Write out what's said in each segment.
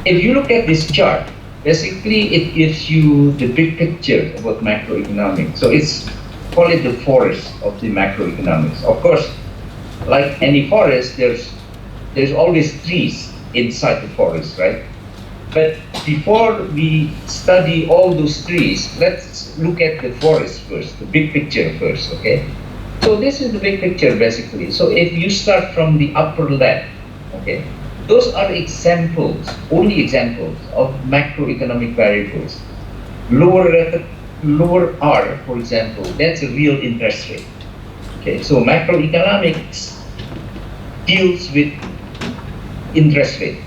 if you look at this chart, basically it gives you the big picture about macroeconomics. So it's call it the forest of the macroeconomics. Of course, like any forest, there's always trees inside the forest, right? But before we study all those trees, let's look at the forest first, the big picture first, okay? So this is the big picture basically. So if you start from the upper left, okay, those are examples, only examples of macroeconomic variables. Lower R, for example, that's a real interest rate. Okay, so macroeconomics deals with interest rate,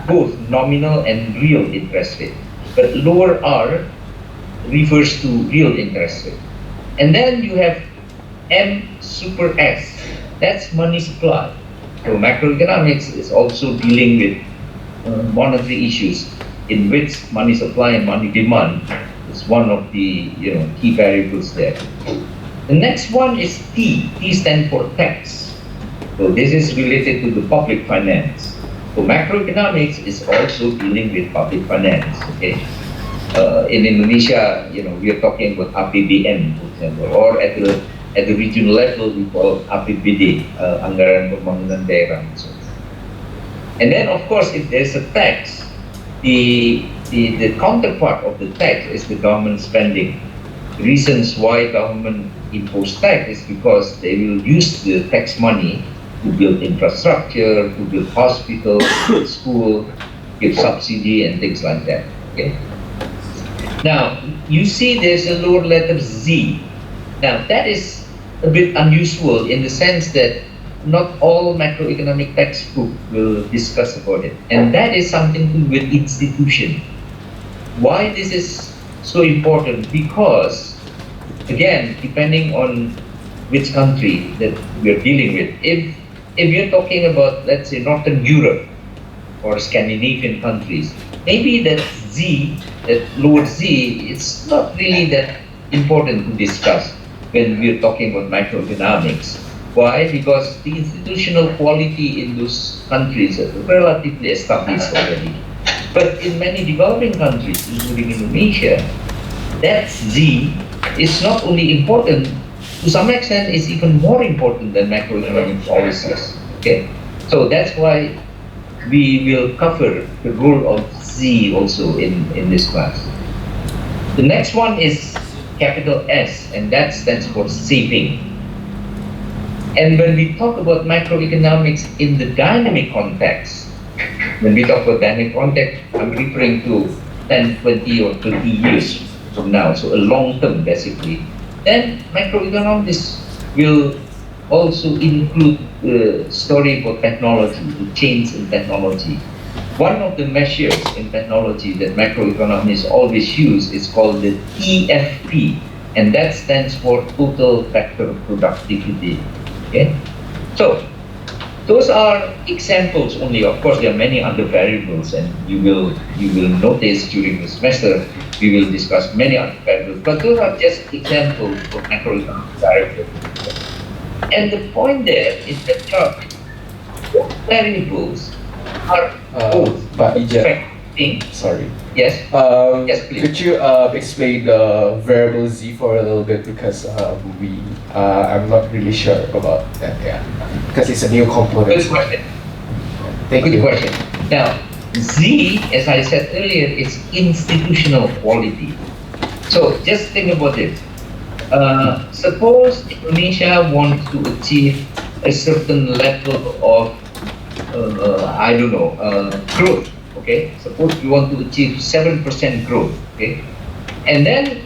both nominal and real interest rate. But lower R refers to real interest rate. And then you have M super S, that's money supply. So macroeconomics is also dealing with monetary issues in which money supply and money demand is one of the key variables there. The next one is T. T stands for tax. So this is related to the public finance. So macroeconomics is also dealing with public finance. Okay. In Indonesia, we are talking about APBN, for example, or at the regional level, we call APBD, Anggaran Pembangunan Daerah. And then, of course, if there's a tax, the counterpart of the tax is the government spending. The reasons why government impose tax is because they will use the tax money to build infrastructure, to build hospitals, to build school, give subsidy and things like that. Okay. Now, you see there's a lower letter Z. Now, that is a bit unusual in the sense that not all macroeconomic textbook will discuss about it. And that is something to do with institution. Why this is so important? Because, again, depending on which country that we're dealing with, if you're talking about, let's say, Northern Europe or Scandinavian countries, maybe that Z, that lower Z, it's not really that important to discuss when we're talking about macroeconomics. Why? Because the institutional quality in those countries are relatively established already. But in many developing countries, including Indonesia, that Z is not only important, to some extent it's even more important than macroeconomic policies. Okay? So that's why we will cover the role of Z also in this class. The next one is capital S, and that stands for saving. And when we talk about macroeconomics in the dynamic context, when we talk about dynamic context, I'm referring to 10, 20, or 30 years from now, so a long term basically. Then macroeconomics will also include the story about technology, the change in technology. One of the measures in technology that macroeconomists always use is called the TFP, and that stands for total factor productivity. Okay, so those are examples only. Of course, there are many other variables, and you will notice during the semester we will discuss many other variables. But those are just examples of macroeconomic variables. And the point there is that variables are both affecting. Sorry. Yes. Yes, please. Could you explain the variable Z for a little bit, because I'm not really sure about that. Yeah, because it's a new component. Good question. Thank Good you. question. Now, Z, as I said earlier, is institutional quality. So just think about it. Suppose Indonesia wants to achieve a certain level of growth. Okay, suppose you want to achieve 7% growth. Okay, and then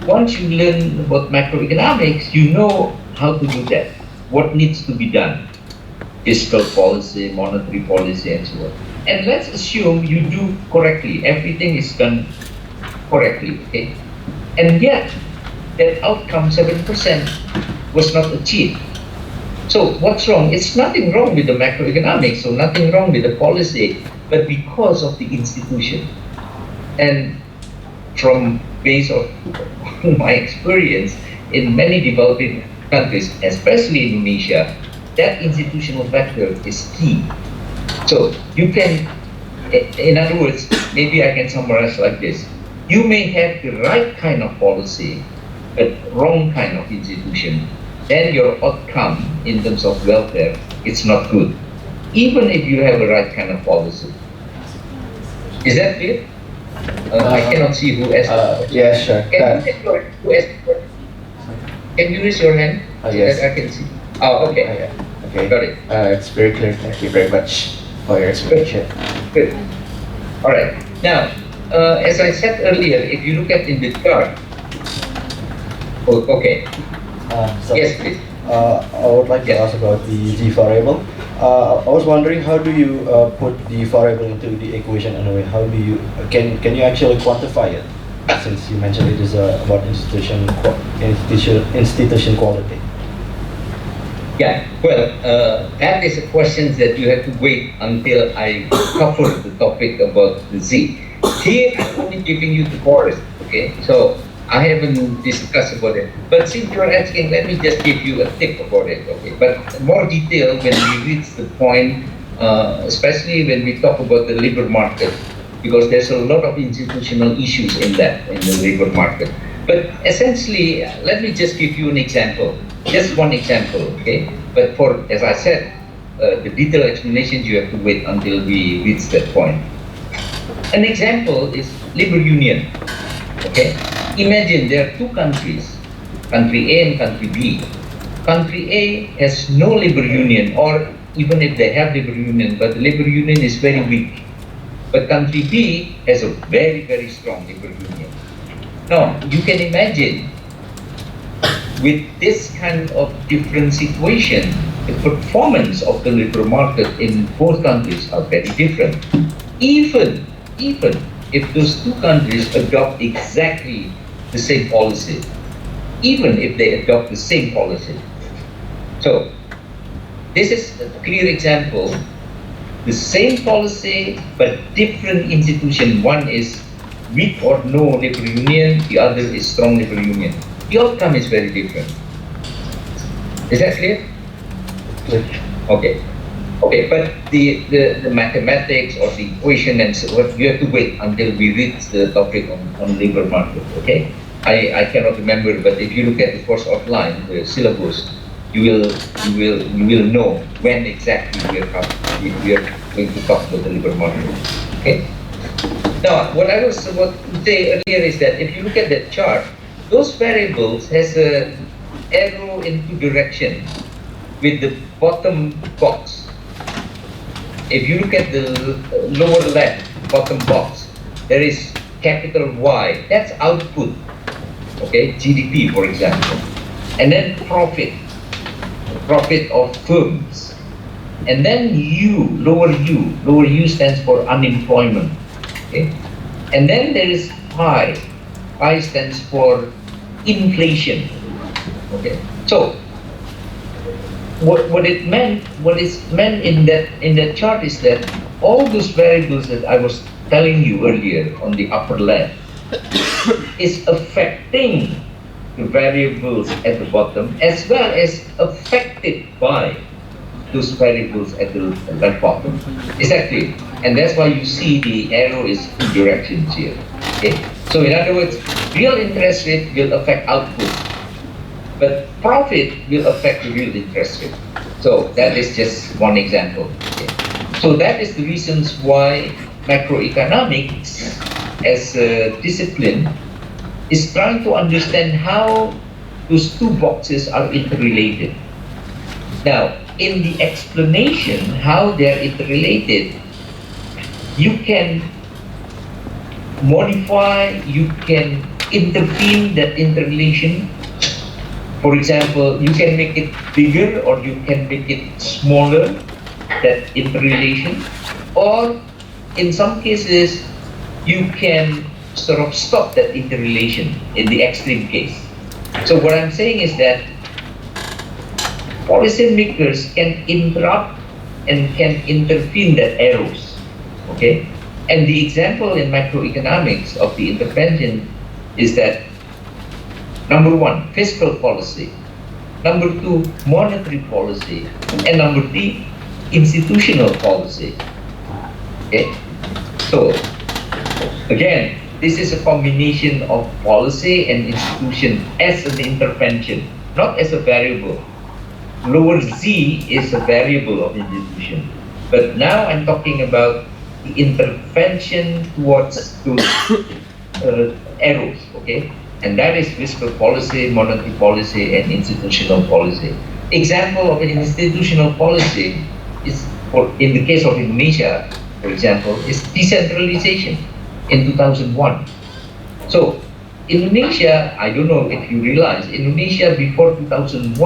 once you learn about macroeconomics, you know how to do that. What needs to be done? Fiscal policy, monetary policy, and so on. And let's assume you do correctly. Everything is done correctly. Okay, and yet that outcome 7% was not achieved. So what's wrong? It's nothing wrong with the macroeconomics, so nothing wrong with the policy, but because of the institution. And from base of my experience in many developing countries, especially Indonesia, that institutional factor is key. So you can In other words, maybe I can summarize like this. You may have the right kind of policy, but wrong kind of institution. Then your outcome in terms of welfare, it's not good. Even if you have a right kind of policy. Is that clear? I cannot see who asked. Yeah, sure. Can you raise your hand so Yes. that I can see? Oh, okay. Yeah. Okay. Got it. It's very clear. Thank you very much for your explanation. Good. All right. Now, as I said earlier, if you look at in the chart. Oh, okay. So, Yes, please. I would like to ask about the G variable. I was wondering, how do you put the variable into the equation anyway? How do you can you actually quantify it? Since you mentioned it is about institution quality. Yeah, well, that is a question that you have to wait until I cover the topic about the Z. Here, I'm only giving you the forest, okay? So, I haven't discussed about it. But since you're asking, let me just give you a tip about it, okay? But more detail when we reach the point, especially when we talk about the labor market, because there's a lot of institutional issues in that, in the labor market. But essentially, let me just give you an example. Just one example, okay? But for, as I said, the detailed explanations you have to wait until we reach that point. An example is labor union, okay? Imagine there are two countries, country A and country B. Country A has no labor union, or even if they have labor union, but the labor union is very weak. But country B has a very, very strong labor union. Now, you can imagine with this kind of different situation, the performance of the labor market in both countries are very different. Even if those two countries adopt exactly the same policy, even if they adopt the same policy. So, this is a clear example. The same policy, but different institution. One is weak or no labor union, the other is strong labor union. The outcome is very different. Is that clear? Clear. Okay. Okay, but the mathematics or the equation and so what, you have to wait until we reach the topic on labor market, okay? I cannot remember, but if you look at the course outline, the syllabus, you will know when exactly we are going to talk about the labor market, okay? Now, what I was about to say earlier is that if you look at that chart, those variables has a arrow in two directions with the bottom box. If you look at the lower left bottom box, there is capital Y, that's output, okay, GDP for example, and then profit of firms, and then U, lower U stands for unemployment, okay, and then there is pi stands for inflation, okay. So what is meant in that chart is that all those variables that I was telling you earlier on the upper left is affecting the variables at the bottom as well as affected by those variables at the left bottom. Is that clear? And that's why you see the arrow is two directions here. Okay? So in other words, real interest rate will affect output, but profit will affect the real interest rate. So that is just one example. Okay? So that is the reasons why macroeconomics as a discipline is trying to understand how those two boxes are interrelated. Now, in the explanation how they are interrelated, you can modify, you can intervene that interrelation. For example, you can make it bigger or you can make it smaller, that interrelation, or in some cases you can sort of stop that interrelation in the extreme case. So what I'm saying is that policymakers can interrupt and can intervene that arrows, okay? And the example in macroeconomics of the intervention is that number one, fiscal policy, number two, monetary policy, and number three, institutional policy, okay? So, again, this is a combination of policy and institution as an intervention, not as a variable. Lower Z is a variable of institution. But now I'm talking about the intervention towards those arrows, okay? And that is fiscal policy, monetary policy, and institutional policy. Example of an institutional policy is, in the case of Indonesia, for example, is decentralization in 2001. So, Indonesia, I don't know if you realize, Indonesia before 2001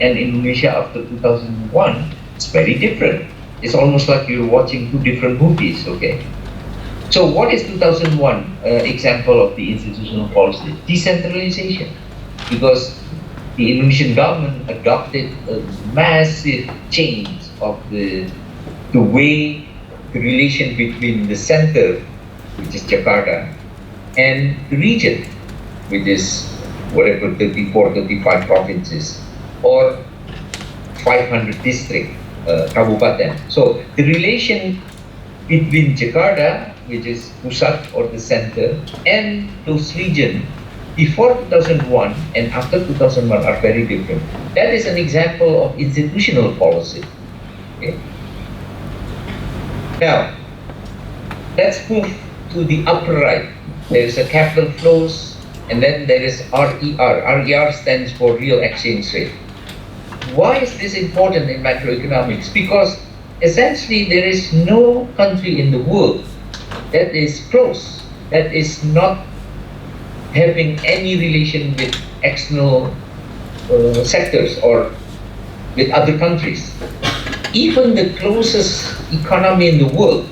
and Indonesia after 2001 is very different. It's almost like you're watching two different movies, okay? So what is 2001 example of the institutional policy? Decentralization. Because the Indonesian government adopted a massive change of the way the relation between the center, which is Jakarta, and the region, which is whatever 34, 35 provinces, or 500 districts, kabupaten. So the relation between Jakarta, which is pusat or the center, and those regions before 2001 and after 2001 are very different. That is an example of institutional policy. Okay. Now, let's move to the upper right. There is a capital flows, and then there is RER. RER stands for real exchange rate. Why is this important in macroeconomics? Because essentially there is no country in the world that is close, that is not having any relation with external sectors or with other countries. Even the closest economy in the world,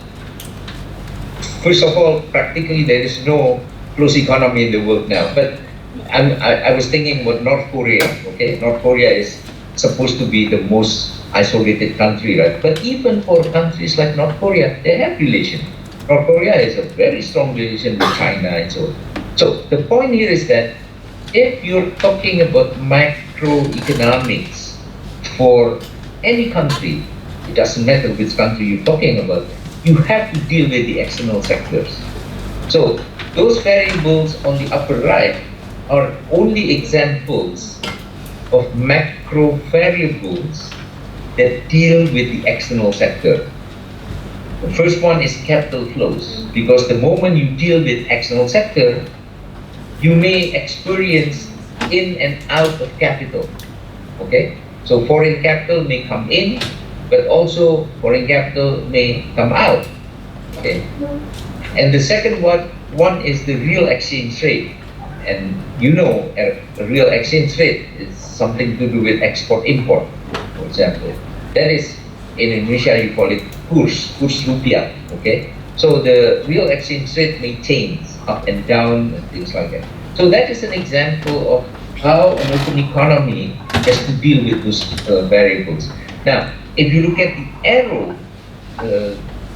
first of all, practically there is no close economy in the world now, but I was thinking about North Korea, okay? North Korea is supposed to be the most isolated country, right? But even for countries like North Korea, they have relation. North Korea has a very strong relation with China and so on. So the point here is that if you're talking about macroeconomics for any country, it doesn't matter which country you're talking about, you have to deal with the external sectors. So those variables on the upper right are only examples of macro variables that deal with the external sector. The first one is capital flows, because the moment you deal with external sector, you may experience in and out of capital, okay? So foreign capital may come in, but also foreign capital may come out, okay? And the second one is the real exchange rate. And you know, a real exchange rate is something to do with export-import, for example. That is, in Indonesia, you call it kurs rupiah, okay? So the real exchange rate may change up and down and things like that. So that is an example of how an open economy has to deal with those variables. Now, if you look at the arrow,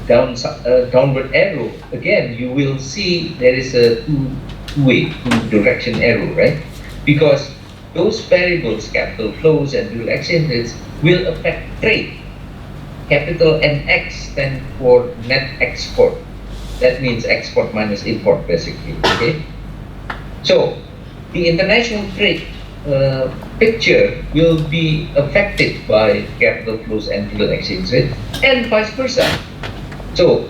downward arrow, again, you will see there is a two-direction arrow, right? Because those variables, capital flows and real exchange rates, will affect trade. Capital NX stands for net export. That means export minus import, basically, okay? So, the international trade picture will be affected by capital flows and real exchange rate, and vice versa. So,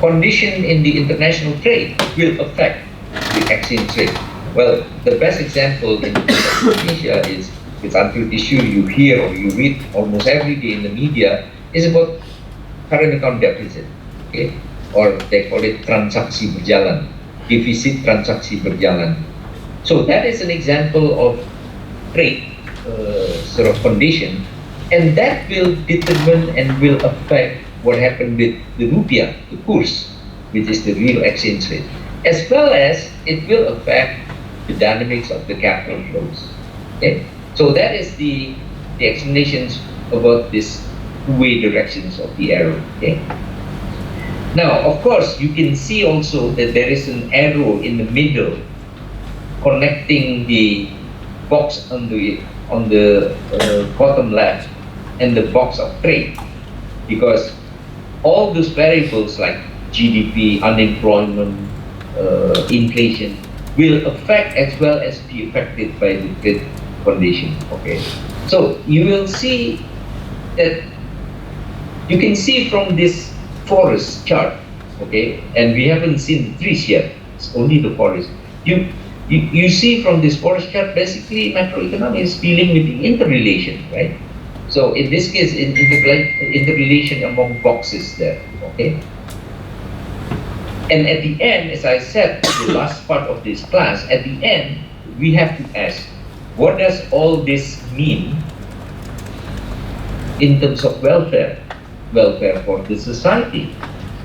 condition in the international trade will affect the exchange rate. Well, the best example in Indonesia is, it's until issue you hear or you read almost every day in the media, is about current account deficit, okay? Or they call it transaksi berjalan, defisit transaksi berjalan. So that is an example of trade sort of condition, and that will determine and will affect what happened with the rupiah, the kurs, which is the real exchange rate, as well as it will affect the dynamics of the capital flows. Okay? So that is the explanations about this two-way directions of the arrow. Okay? Now, of course, you can see also that there is an arrow in the middle connecting the box on the bottom left and the box of trade, because all those variables like GDP, unemployment, inflation will affect as well as be affected by the great condition. Okay, so you will see that you can see from this forest chart. Okay, and we haven't seen the trees yet. It's only the forest. You see from this forest chart, basically macroeconomics is dealing with the interrelation, right? So in this case, in interrelation among boxes there. Okay. And at the end, as I said, the last part of this class, at the end, we have to ask, what does all this mean in terms of welfare? Welfare for the society.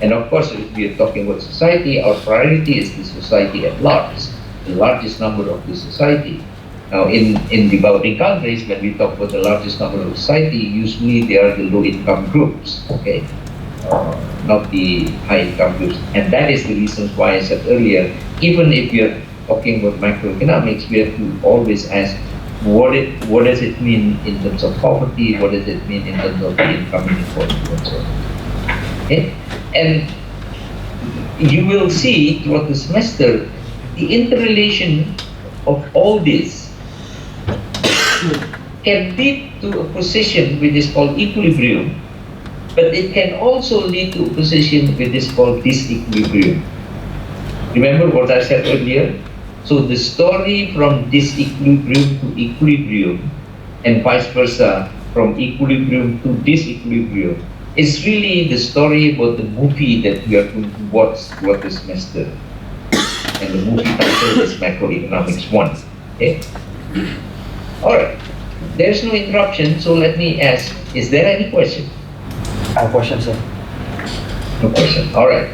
And of course, if we are talking about society, our priority is the society at large, the largest number of the society. Now, in developing countries, when we talk about the largest number of society, usually they are the low-income groups, okay? Not the high-income groups. And that is the reason why I said earlier, even if we are talking about macroeconomics, we have to always ask, what does it mean in terms of poverty? What does it mean in terms of the income inequality and so on? Okay? And you will see throughout the semester, the interrelation of all this can lead to a position which is called equilibrium, but it can also lead to a position which is called disequilibrium. Remember what I said earlier? So the story from disequilibrium to equilibrium and vice versa, from equilibrium to disequilibrium, is really the story about the movie that we are going to watch throughout the semester. And the movie title is Macroeconomics 1. Okay? Alright. There's no interruption, so let me ask, is there any question? I have a question, sir. No question. Alright.